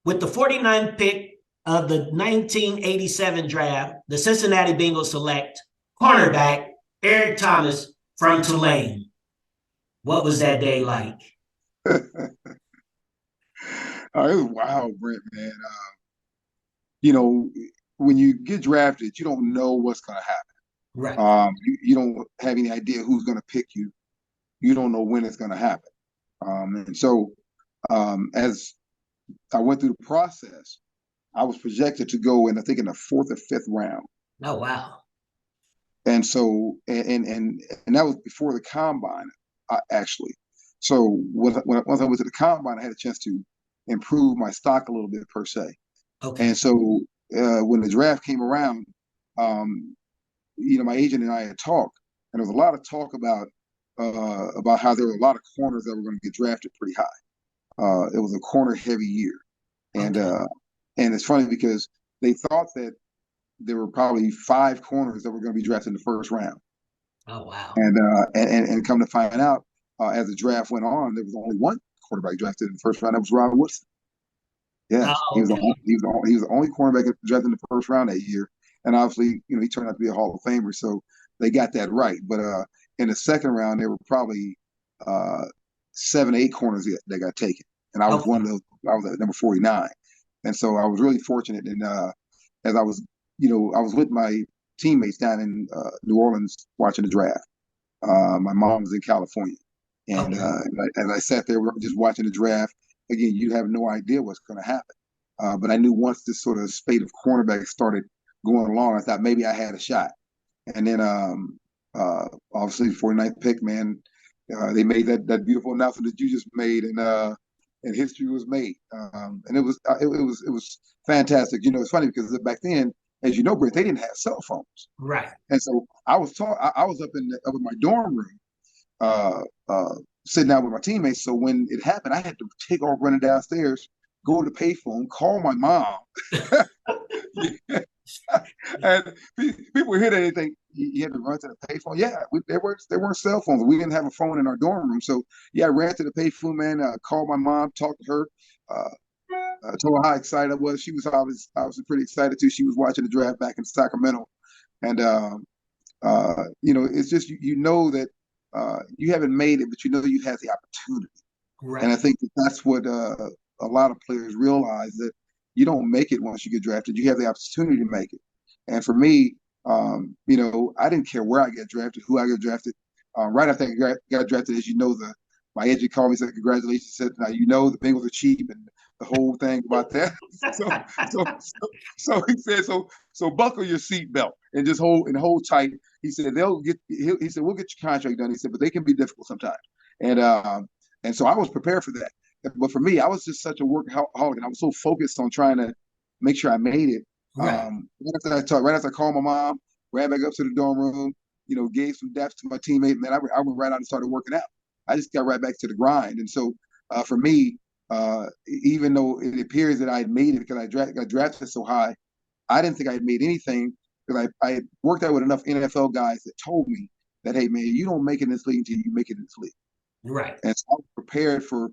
With the 49th pick of the 1987 draft, the Cincinnati Bengals select cornerback Eric Thomas from Tulane. What was that day like? It was wild, Brent, man. You know, when you get drafted, you don't know what's going to happen. Right. You don't have any idea who's going to pick you. You don't know when it's going to happen. And so, as I went through the process, I was projected to go in, I think, in the fourth or fifth round. Oh, wow. And so, and that was before the combine, actually. So once I went to the combine, I had a chance to improve my stock a little bit per se. Okay. And so when the draft came around, um, my agent and I had talked, and there was a lot of talk about how there were a lot of corners that were going to get drafted pretty high. It was a corner heavy year, and Okay. uh, and it's funny because they thought that there were probably five corners that were going to be drafted in the first round, Oh, wow. and come to find out, as the draft went on, there was only one quarterback drafted in the first round. That was Robert Woodson. Yes, Oh, okay. he was the only cornerback drafted in the first round that year, and obviously, he turned out to be a Hall of Famer, so they got that right. But in the second round, there were probably uh, 7, 8 corners that got taken, and I was one Okay. of those. I was at number 49, and so I was really fortunate. And as I was, I was with my teammates down in New Orleans watching the draft. My mom was in California, and Okay. as I sat there just watching the draft, again, you have no idea what's going to happen. But I knew once this sort of spate of cornerbacks started going along, I thought maybe I had a shot. And then obviously the 49th pick, man, they made that beautiful announcement that you just made, and history was made. And it was fantastic. It's funny because back then, as you know, Brett, they didn't have cell phones, Right. and so I was up in my dorm room, uh, uh, sitting down with my teammates. So when it happened, I had to take off running downstairs, go to the payphone, call my mom. And people hear that they think you had to run to the payphone. Yeah, there weren't cell phones. We didn't have a phone in our dorm room. So yeah, I ran to the payphone, man. Called my mom, talked to her, uh, told her how excited I was. She was obviously pretty excited too. She was watching the draft back in Sacramento, and it's just you know that you haven't made it, but you know you have the opportunity. And I Right. think that's what a lot of players realize, that you don't make it once you get drafted. You have the opportunity to make it. And for me, I didn't care where I got drafted, who I got drafted. Right after I got drafted, as you know, my agent called me and said, "Congratulations." He said, "Now you know the Bengals are cheap," and the whole thing about that. so, so he said, so buckle your seatbelt and just hold tight. He said he said we'll get your contract done. He said, but they can be difficult sometimes. And so I was prepared for that. But for me, I was just such a workaholic, and I was so focused on trying to make sure I made it. Right. Right after I called my mom, ran back up to the dorm room, gave some daps to my teammate, man, I went right out and started working out. I just got right back to the grind. And so for me, even though it appears that I had made it because got drafted so high, I didn't think I had made anything, because I had worked out with enough NFL guys that told me that, hey, man, you don't make it in this league until you make it in this league. Right. And so I was prepared for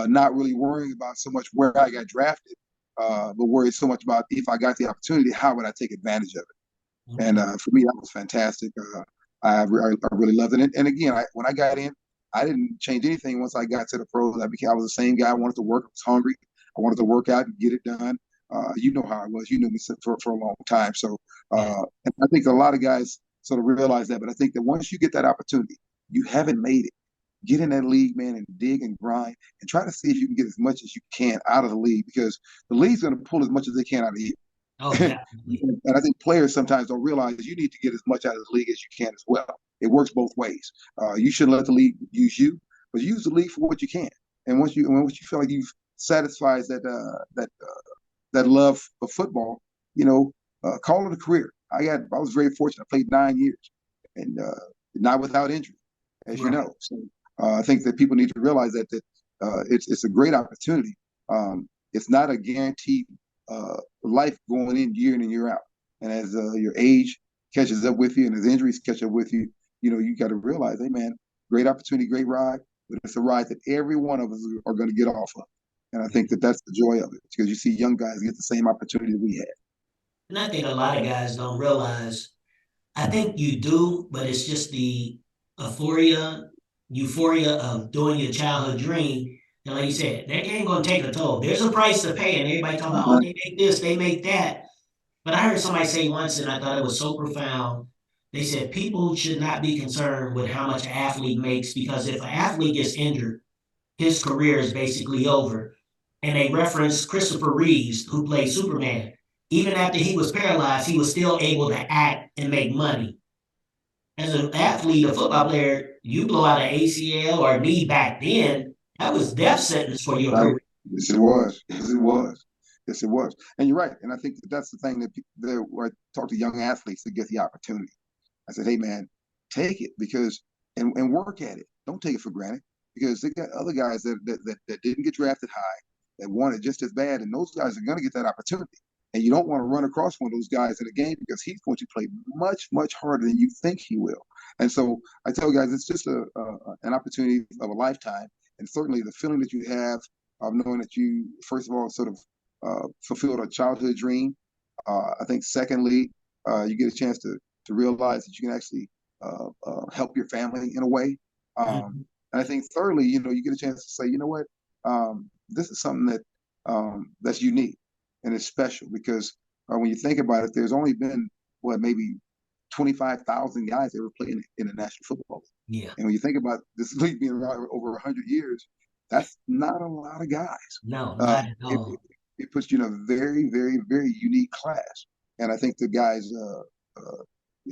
not really worrying about so much where I got drafted, but worried so much about, if I got the opportunity, how would I take advantage of it? And Okay. for me, that was fantastic. I really loved it. And again, when I got in, I didn't change anything once I got to the pros. I was the same guy. I wanted to work. I was hungry. I wanted to work out and get it done. You know how I was. You knew me for a long time. So Yes. and I think a lot of guys sort of realize that. But I think that once you get that opportunity, you haven't made it. Get in that league, man, and dig and grind and try to see if you can get as much as you can out of the league, because the league's going to pull as much as they can out of you. Oh, and definitely. I think players sometimes don't realize you need to get as much out of the league as you can as well. It works both ways. You shouldn't let the league use you, but use the league for what you can. And once you feel like you've satisfied that love of football, call it a career. I was very fortunate. I played 9 years, and not without injury, as you Right. know. So I think that people need to realize that it's a great opportunity. It's not a guaranteed life going in and year out. And as your age catches up with you, and as injuries catch up with you, you got to realize, hey man, great opportunity, great ride, but it's a ride that every one of us are going to get off of. And I think that that's the joy of it because you see young guys get the same opportunity that we had. And I think a lot of guys don't realize. I think you do, but it's just the euphoria of doing your childhood dream. And like you said, that game gonna take a toll. There's a price to pay, and everybody talk about, oh, Mhm. they make this, they make that. But I heard somebody say once, and I thought it was so profound. They said people should not be concerned with how much an athlete makes because if an athlete gets injured, his career is basically over. And they referenced Christopher Reeves, who played Superman. Even after he was paralyzed, he was still able to act and make money. As an athlete, a football player, you blow out an ACL or knee back then, that was death sentence for your Right. career. Yes, it was. Yes, it was. Yes, it was. And you're right. And I think that that's the thing where I talk to young athletes that get the opportunity. I said, hey, man, take it because and work at it. Don't take it for granted because they got other guys that didn't get drafted high that want it just as bad. And those guys are going to get that opportunity. And you don't want to run across one of those guys in a game because he's going to play much, much harder than you think he will. And so I tell guys, it's just an opportunity of a lifetime. And certainly the feeling that you have of knowing that you, first of all, sort of fulfilled a childhood dream. I think, secondly, you get a chance to realize that you can actually help your family in a way. Mhm. And I think, thirdly, you get a chance to say, you know what, this is something that's unique and it's special because when you think about it, there's only been what maybe 25,000 guys ever played in the National Football League. Yeah. And when you think about this league being around over 100 years, that's not a lot of guys. No, Uh, not at it, all. it puts you in a very, very, very unique class. And I think the guys,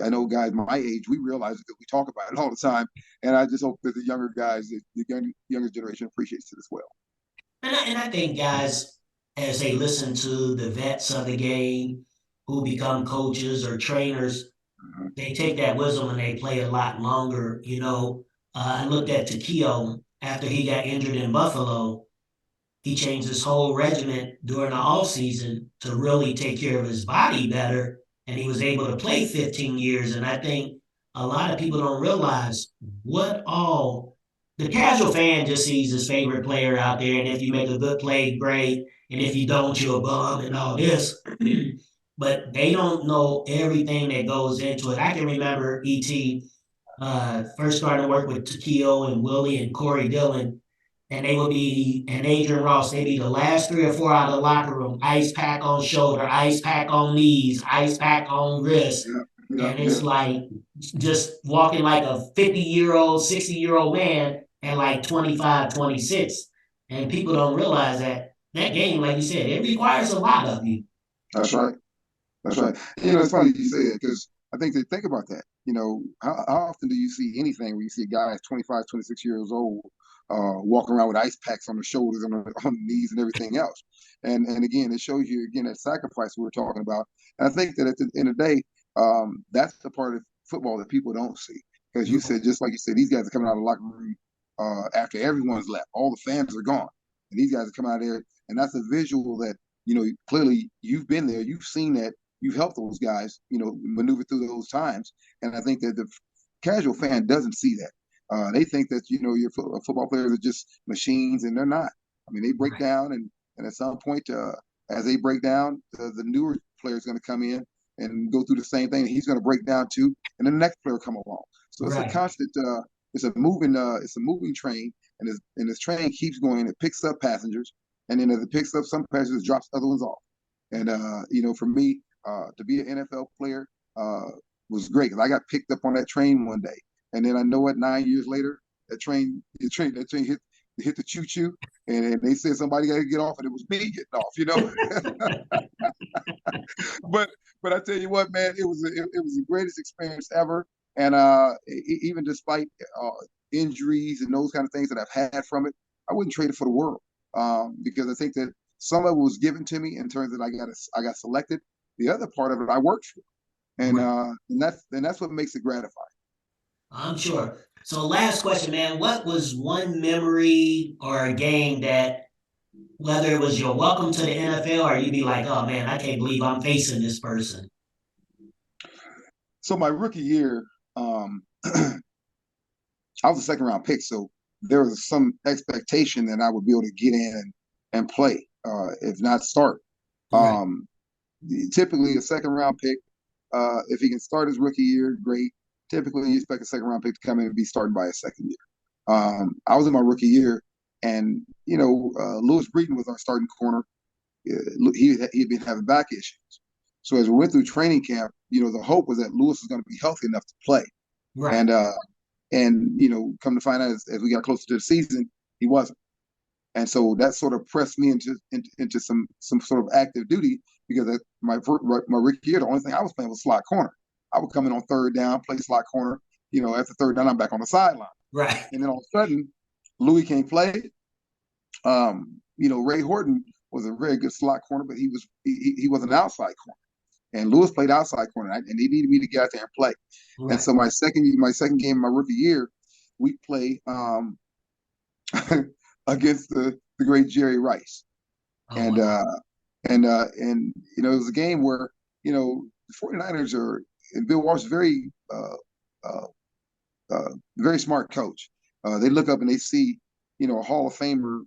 I know guys my age, we realize it because we talk about it all the time. And I just hope that the younger guys, younger generation appreciates it as well. And I think guys, as they listen to the vets of the game who become coaches or trainers, Mhm. they take that wisdom and they play a lot longer. I looked at Takeo after he got injured in Buffalo. He changed his whole regimen during the off season to really take care of his body better, and he was able to play 15 years. And I think a lot of people don't realize what all the casual fan just sees his favorite player out there, and if you make a good play, great, and if you don't, you're a bum and all this. But they don't know everything that goes into it. I can remember first starting to work with Takeo and Willie and Corey Dillon, and they would be, and Adrian Ross, they'd be the last 3 or 4 out of the locker room, ice pack on shoulder, ice pack on knees, ice pack on wrist. Yeah, yeah, And it's yeah. like just walking like a 50-year-old, 60-year-old man at like 25, 26. And people don't realize that game, like you said, it requires a lot of you. That's right. That's right. It's funny you say it because I think they think about that. How often do you see anything where you see a guy that's 25, 26 years old walking around with ice packs on the shoulders, on the knees, and everything else? And again, it shows you again that sacrifice we were talking about. And I think that at the end of the day, that's the part of football that people don't see. Because you said, just like you said, these guys are coming out of the locker room after everyone's left, all the fans are gone, and these guys are coming out there, and that's a visual that clearly you've been there, you've seen that, you've helped those guys, maneuver through those times. And I think that the casual fan doesn't see that. They think that your football players are just machines, and they're not. I mean, they break Right. down, and at some point, as they break down, the newer player is going to come in and go through the same thing. And he's going to break down too, and the next player come along. So it's a Right. constant. It's a moving train, and this train keeps going. It picks up passengers, and then as it picks up some passengers, drops other ones off. And for me, to be an NFL player was great because I got picked up on that train one day, and then I know it 9 years later that train hit the choo choo, and they said somebody got to get off, and it was me getting off. but but I tell you what, man, it was the greatest experience ever, and even despite injuries and those kind of things that I've had from it, I wouldn't trade it for the world because I think that some of it was given to me in terms that I got selected. The other part of it I worked for, and Right. that's what makes it gratifying. I'm sure. So last question, man. What was one memory or a game that whether it was your welcome to the NFL or you'd be like, oh man, I can't believe I'm facing this person. So my rookie year, I was a second round pick, so there was some expectation that I would be able to get in and play, if not start. Right. Um, Typically, a second round pick, if he can start his rookie year, great. Typically, you expect a second round pick to come in and be starting by his second year. I was in my rookie year, and Lewis Breeden was our starting corner. He'd been having back issues. So as we went through training camp, the hope was that Lewis was going to be healthy enough to play. Right. And come to find out as we got closer to the season, he wasn't. And so that sort of pressed me into some sort of active duty because my rookie year, the only thing I was playing was slot corner. I would come in on third down, play slot corner. After third down, I'm back on the sideline. Right. And then all of a sudden, Louis can't play. Ray Horton was a very good slot corner, but he was an outside corner. And Lewis played outside corner, and they needed me to get out there and play. Right. And so my second game, my rookie year, we play against the great Jerry Rice. Oh, wow. And it was a game where the 49ers and Bill Walsh is very very smart coach. They look up and they see a Hall of Famer,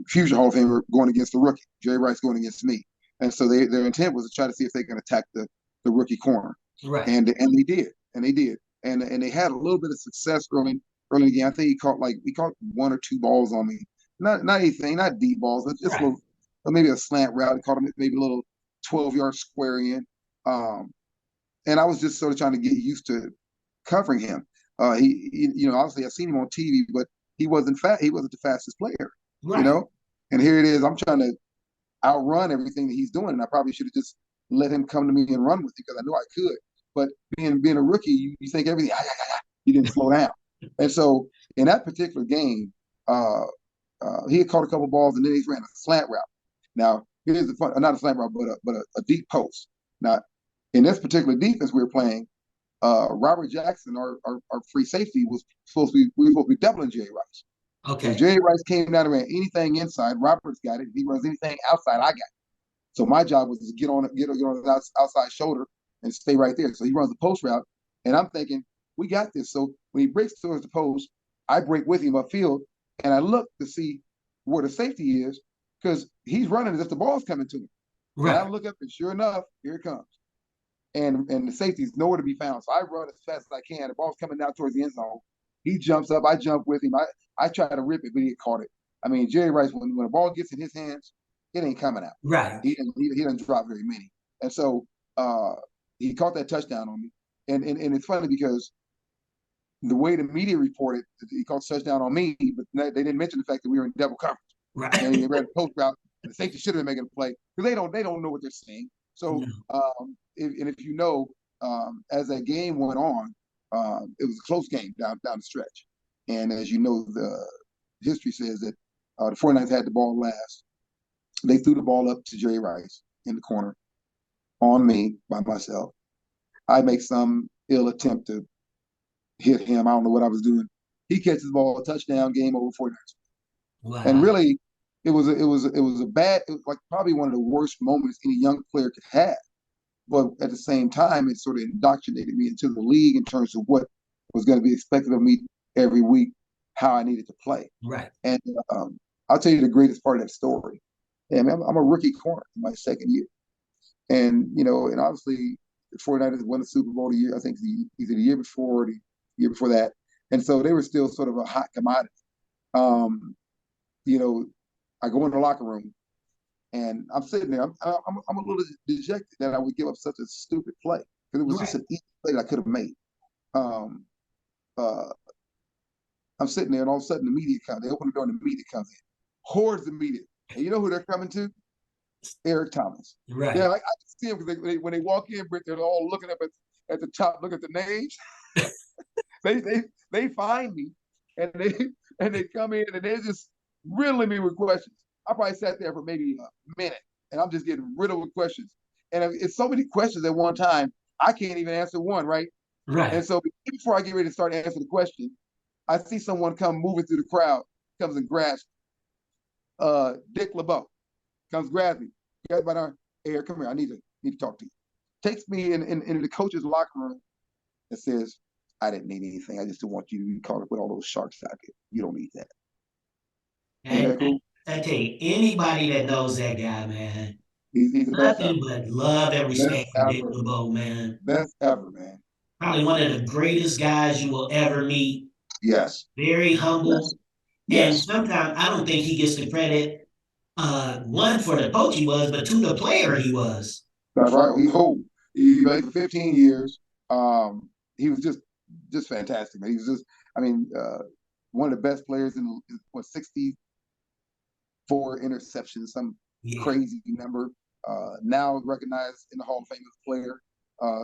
future Hall of Famer going against the rookie, Jerry Rice going against me. And so their intent was to try to see if they can attack the rookie corner. Right. And they did. And they had a little bit of success early in the game. I think he caught one or two balls on me. Not anything, not deep balls, but just right. Maybe a slant route. He caught him maybe a little 12-yard square in. And I was just sort of trying to get used to covering him. Obviously I've seen him on TV, but he wasn't the fastest player. Right. And here it is. I'm trying to outrun everything that he's doing, and I probably should have just let him come to me and run with it because I knew I could. But being a rookie, you think everything. You didn't slow down, and so in that particular game, he had caught a couple balls, and then he ran a slant route. Now here's the fun, not a slant route, but a deep post. Now in this particular defense we were playing, Robert Jackson, our free safety, we were supposed to be doubling Jerry Rice. Okay. If Jerry Rice came down and ran anything inside, Robert's got it. If he runs anything outside, I got it. So my job was to get on the outside shoulder and stay right there. So he runs the post route, and I'm thinking, we got this. So when he breaks towards the post, I break with him upfield, and I look to see where the safety is because he's running as if the ball's coming to him. Right. And I look up, and sure enough, here it comes. And the safety's nowhere to be found. So I run as fast as I can. The ball's coming down towards the end zone. He jumps up. I jump with him. I try to rip it, but he caught it. I mean, Jerry Rice, when the ball gets in his hands, it ain't coming out. Right. He doesn't drop very many. And so he caught that touchdown on me. And it's funny because the way the media reported, he caught a touchdown on me, but they didn't mention the fact that we were in double coverage. Right. And he ran a post route. And the safety should have been making a play because they don't know what they're saying. So if as that game went on, it was a close game down the stretch. And as you know, the history says that the 49ers had the ball last. They threw the ball up to Jerry Rice in the corner on me by myself. I make some ill attempt to hit him. I don't know what I was doing. He catches the ball, a touchdown, game over 49ers. Wow. And really, it was like probably one of the worst moments any young player could have. But at the same time, it sort of indoctrinated me into the league in terms of what was going to be expected of me every week, how I needed to play. Right. And I'll tell you the greatest part of that story. Yeah, man, I'm a rookie corner in my second year. And, and obviously the 49ers won the Super Bowl the year, I think either the year before or the year before that. And so they were still sort of a hot commodity. I go in the locker room and I'm sitting there. I'm a little dejected that I would give up such a stupid play because it was just an easy play that I could have made. I'm sitting there, and all of a sudden the media comes. They open the door, and the media comes in. Hordes of media. And you know who they're coming to? Eric Thomas. Right. Yeah, I can see them because when they walk in, Britt, they're all looking up at the top, looking at the names. they find me, and they come in, and they're just riddling me with questions. I probably sat there for maybe a minute, and I'm just getting riddled with questions. And it's so many questions at one time, I can't even answer one, right? Right. And so before I get ready to start answering the question, I see someone come moving through the crowd, comes and grabs Dick LeBeau, comes grabs me. Grabs my arm. Hey, come here, I need to talk to you. Takes me into the coach's locker room and says, I didn't need anything. I just don't want you to be caught up with all those sharks out there. You don't need that. Hey, cool? I tell you, anybody that knows that guy, man, He's the best ever. nothing but love and Best respect for Dick ever. LeBeau, man. Best ever, man. Probably one of the greatest guys you will ever meet. Yes. Very Yes. humble. And Yes. sometimes I don't think he gets the credit, one, for the coach he was, but two, the player he was. That's right. He played for 15 years. He was just fantastic, man. He was just, I mean, one of the best players in what 64 interceptions, some Yeah. crazy number. Now recognized in the Hall of Fame as a player.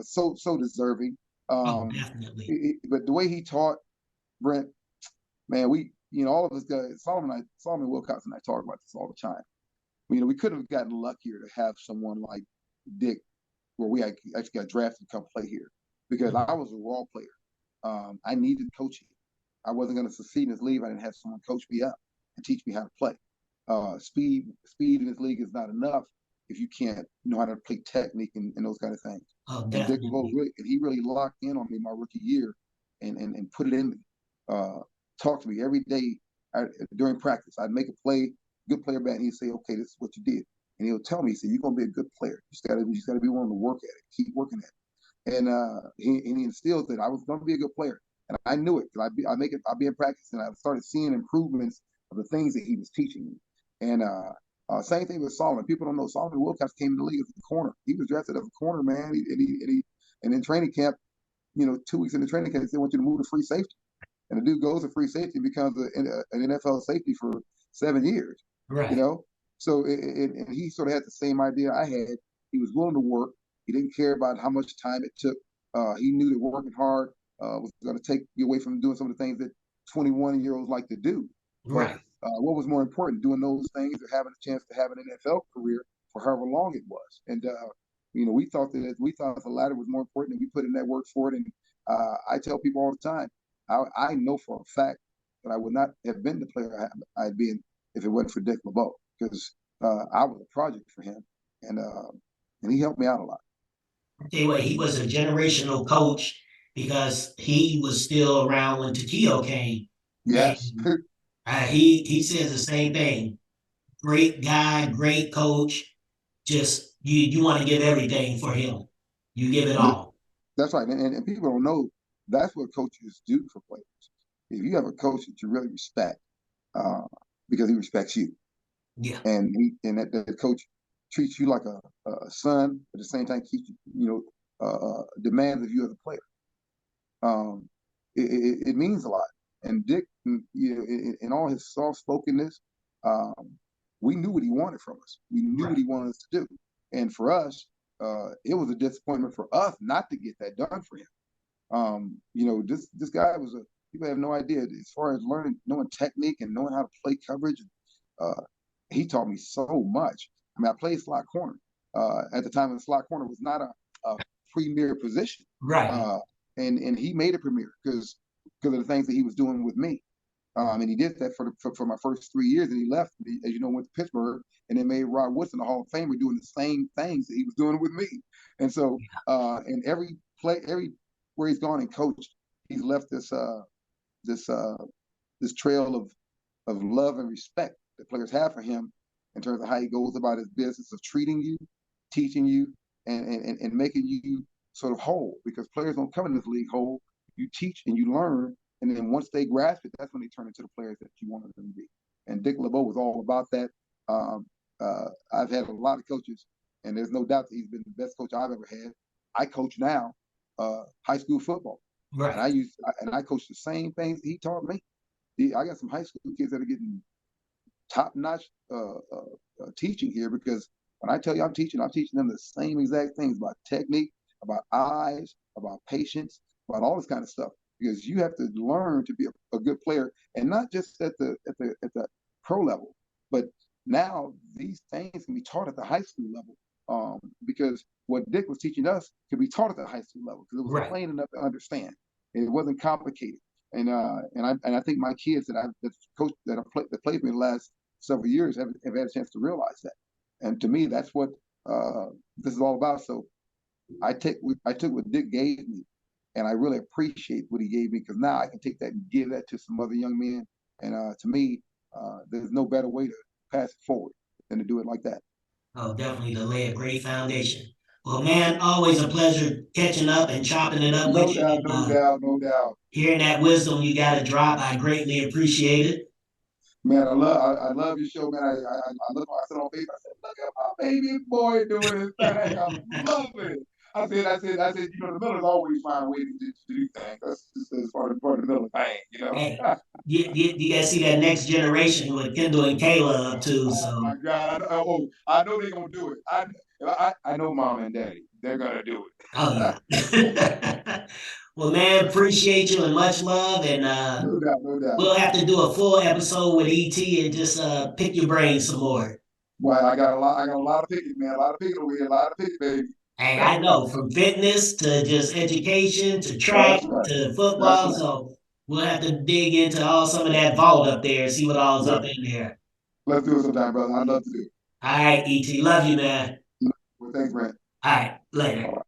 So deserving. Oh, Um, definitely. but the way he taught Brent, man, all of us guys, Solomon Wilcox and I talk about this all the time. We could have gotten luckier to have someone like Dick, where we actually got drafted to come play here, because I was a raw player. I needed coaching. I wasn't going to succeed in this league if I didn't have someone coach me up and teach me how to play. Speed in this league is not enough if you can't know how to play technique and those kind of things. Oh, And Dick LeBeau definitely. really locked in on me my rookie year and put it in me. Uh, Talked to me every day during practice. I'd make a play, good player bad, and he'd say, "Okay, this is what you did." And he'll tell me, he said, "You're gonna be a good player. You just gotta be willing to work at it, keep working at it." And he instilled that I was gonna be a good player, and I knew it because I'd be in practice, and I started seeing improvements of the things that he was teaching me. And same thing with Solomon. People don't know Solomon Wilcox came in the league as a corner. He was drafted as a corner, man. And in training camp, 2 weeks in the training camp, they want you to move to free safety. And the dude goes to free safety and becomes an NFL safety for 7 years. You Right. know, so and he sort of had the same idea I had. He was willing to work. He didn't care about how much time it took. He knew that working hard was going to take you away from doing some of the things that 21-year-olds like to do. But Right. what was more important, doing those things or having a chance to have an NFL career for however long it was? And we thought the latter was more important, and we put in that work for it. And I tell people all the time, I know for a fact that I would not have been the player I'd been if it wasn't for Dick LeBeau, because I was a project for him, and he helped me out a lot. Tell you what, he was a generational coach because he was still around when Taquio came. Yes, And he says the same thing. Great guy, great coach. Just you want to give everything for him. You give it all. that's right. And people don't know that's what coaches do for players. If you have a coach that you really respect, uh, because he respects you, Yeah. and that coach treats you like a son, at the same time keeps demands of you as a player. Um, it means a lot. And Dick, in all his soft spokenness, um, we knew what he wanted from us. We knew what Right. he wanted us to do. And for us, it was a disappointment for us not to get that done for him. This guy was a people have no idea as far as knowing technique and knowing how to play coverage. Uh, he taught me so much. I mean, I played slot corner at the time. The slot corner was not a premier position, Right. uh, and he made it premier because of the things that he was doing with me. And he did that for my first 3 years, and he left, as you know, went to Pittsburgh, and then made Rod Woodson the Hall of Famer, doing the same things that he was doing with me. And so, and every where he's gone and coached, he's left this this trail of love and respect that players have for him in terms of how he goes about his business of treating you, teaching you, and making you sort of whole. Because players don't come in this league whole. You teach and you learn, and then once they grasp it, that's when they turn into the players that you wanted them to be. And Dick LeBeau was all about that. Um, I've had a lot of coaches, and there's no doubt that he's been the best coach I've ever had. I coach now high school football, and Right. I coach the same things he taught me. I got some high school kids that are getting top notch teaching here, because when I tell you I'm teaching them the same exact things about technique, about eyes, about patience, about all this kind of stuff. Because you have to learn to be a good player, and not just at the pro level, but now these things can be taught at the high school level. Because what Dick was teaching us could be taught at the high school level because it was Right. plain enough to understand, and it wasn't complicated. And I think my kids that coach that played me the last several years have had a chance to realize that. And to me, that's what this is all about. So I took what Dick gave me, and I really appreciate what he gave me, because now I can take that and give that to some other young men. And to me, there's no better way pass it forward than to do it like that. Oh, definitely to lay a great foundation. Well, man, always a pleasure catching up and chopping it up with No you. doubt, And, no doubt, no doubt. hearing that wisdom you got to drop, I greatly appreciate it. Man, I love your show, man. I look, I sit on Facebook. I said, look at my baby boy doing his thing. I'm loving it. I said, the Millers always find ways to do things. That's just as part of the Miller thing, you know. Hey, you got to see that next generation with Kendall and Kayla up too. Oh So, my God! I know they're gonna do it. I know mom and daddy. They're gonna do oh it. yeah. Well, man, appreciate you and much love. And No doubt, no doubt. we'll have to do a full episode with ET and just pick your brain some more. Boy, I got a lot of picking, man. A lot of picking over here. A lot of picking, baby. Hey, I know from fitness to just education to track That's right. to That's football. right. So we'll have to dig into all some of that vault up there and see what all's Let, up in there. let's do it sometime, brother. I'd love to do it. All right, ET. Love you, man. Well, thanks, Brent. All right, All later. right.